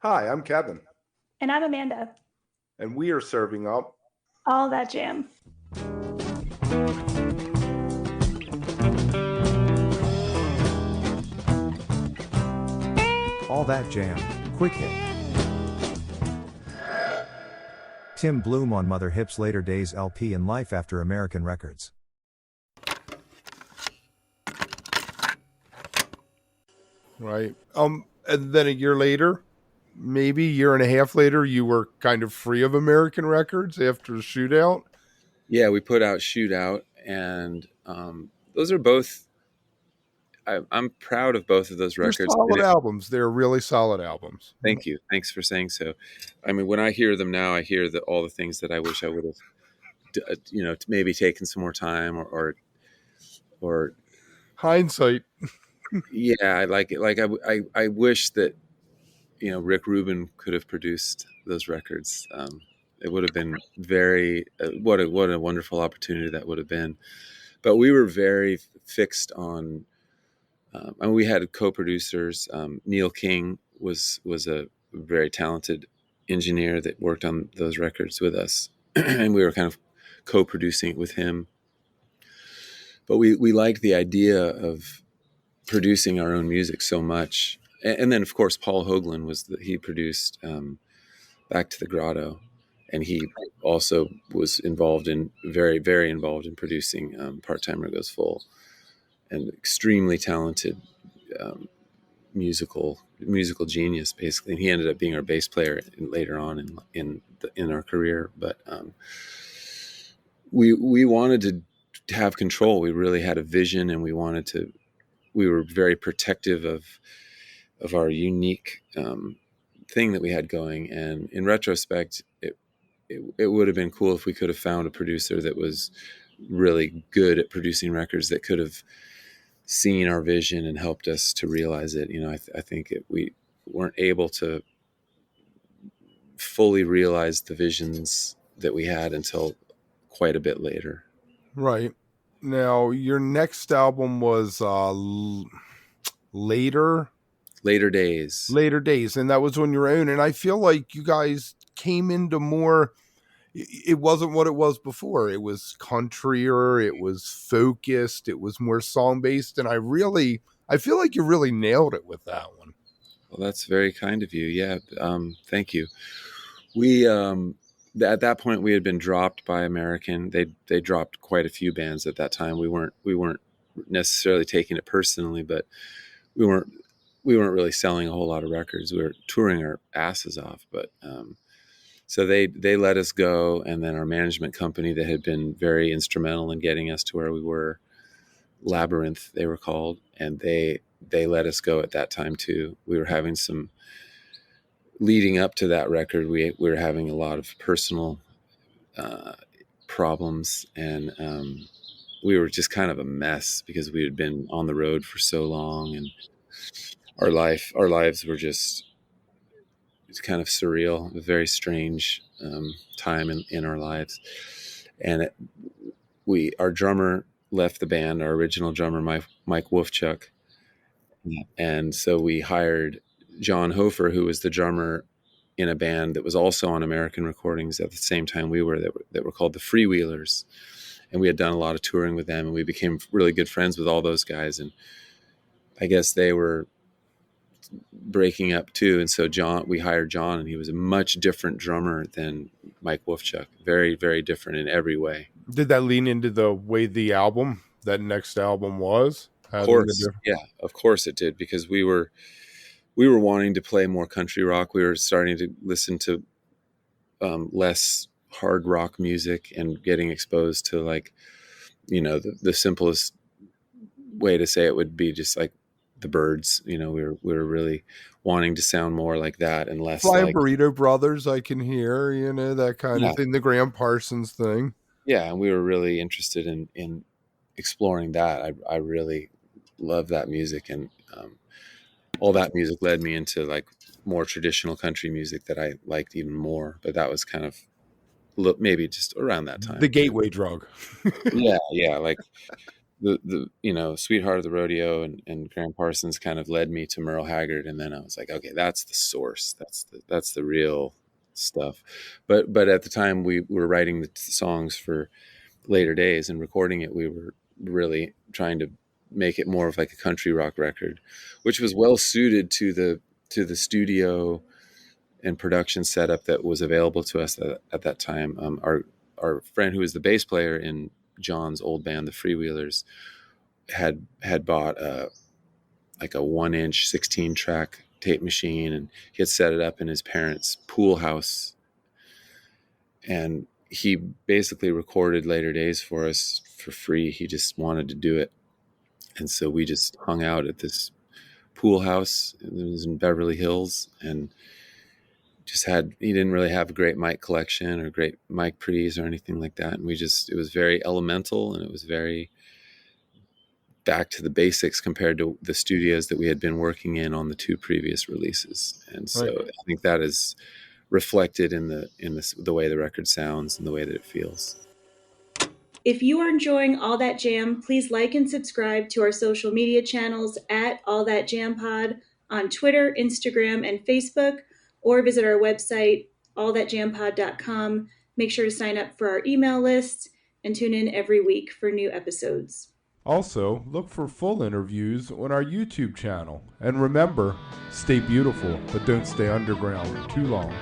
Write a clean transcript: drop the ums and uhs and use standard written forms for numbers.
Hi, I'm Kevin, And I'm Amanda. and we are serving up All that jam. All That Jam, Quick Hit. Tim Bluhm on Mother Hip's Later Days LP and Life After American Records. right. And then a year later, maybe a year and a half later, you were kind of free of American records after the shootout. Yeah, we put out Shootout, and those are both. I'm proud of both of those They're records. solid albums. They're really solid albums. Thank you. Thanks for saying so. I mean, when I hear them now, I hear all the things that I wish I would have, maybe taken some more time or Hindsight. yeah, I like it. Like I wish that Rick Rubin could have produced those records. It would have been very what a wonderful opportunity that would have been. But we were very fixed on. And we had co-producers. Neil King was a very talented engineer that worked on those records with us, and we were kind of co-producing it with him. But we liked the idea of producing our own music so much. And then, of course, Paul Hoagland he produced Back to the Grotto, and he also was very, very involved in producing Part Timer Goes Full, and extremely talented musical genius, basically. And he ended up being our bass player later on in our career. But we wanted to have control. We really had a vision, and we were very protective of our unique thing that we had going. And in retrospect, it would have been cool if we could have found a producer that was really good at producing records, that could have seen our vision and helped us to realize it. I think we weren't able to fully realize the visions that we had until quite a bit later. Right. Now, your next album was Later Days, and that was on your own. And I feel like you guys came into more. It wasn't what it was before. It was countryer. It was focused. It was more song based, and I feel like you really nailed it with that one. Well, that's very kind of you. Yeah, thank you. We at that point we had been dropped by American. They dropped quite a few bands at that time. We weren't necessarily taking it personally, but we weren't really selling a whole lot of records. We were touring our asses off, but so they let us go. And then our management company that had been very instrumental in getting us to where we were, Labyrinth, they were called, and they let us go at that time too. We were having some, leading up to that record, we were having a lot of personal problems, and we were just kind of a mess because we had been on the road for so long, and our lives were just, it's kind of surreal, a very strange time in our lives. And our drummer left the band, our original drummer, Mike Wolfchuk. And so we hired John Hofer, who was the drummer in a band that was also on American recordings at the same time we were, that were called the Freewheelers. And we had done a lot of touring with them, and we became really good friends with all those guys. And I guess they were breaking up too. And so we hired John, and he was a much different drummer than Mike Wolfchuk. Very, very different in every way. Did that lean into the way that next album was? Of course. Yeah, of course it did, because we were wanting to play more country rock. We were starting to listen to less hard rock music and getting exposed to, like, the simplest way to say it would be just like the Byrds. We were really wanting to sound more like that and less Flying like Burrito Brothers. I can hear, that kind of thing, the Graham Parsons thing. Yeah, and we were really interested in exploring that. I really love that music, and all that music led me into like more traditional country music that I liked even more. But that was kind of maybe just around that time. The gateway drug. Yeah, like the Sweetheart of the Rodeo and Graham Parsons kind of led me to Merle Haggard, and then I was like, okay, that's the source, that's the real stuff. But at the time we were writing the songs for Later Days and recording it, we were really trying to make it more of like a country rock record, which was well suited to the studio and production setup that was available to us at that time. Our friend who was the bass player in John's old band, the Freewheelers, had bought like a 1-inch 16-track tape machine, and he had set it up in his parents' pool house, and he basically recorded Later Days for us for free. He just wanted to do it, and so we just hung out at this pool house. It was in Beverly Hills, and he didn't really have a great mic collection or great mic pre's or anything like that, and it was very elemental, and it was very back to the basics compared to the studios that we had been working in on the 2 previous releases. And so Right. I think that is reflected in the way the record sounds and the way that it feels. If you are enjoying All That Jam, please like and subscribe to our social media channels at All That Jam Pod on Twitter, Instagram, and Facebook, or visit our website, allthatjampod.com. Make sure to sign up for our email list and tune in every week for new episodes. Also, look for full interviews on our YouTube channel. And remember, stay beautiful, but don't stay underground too long.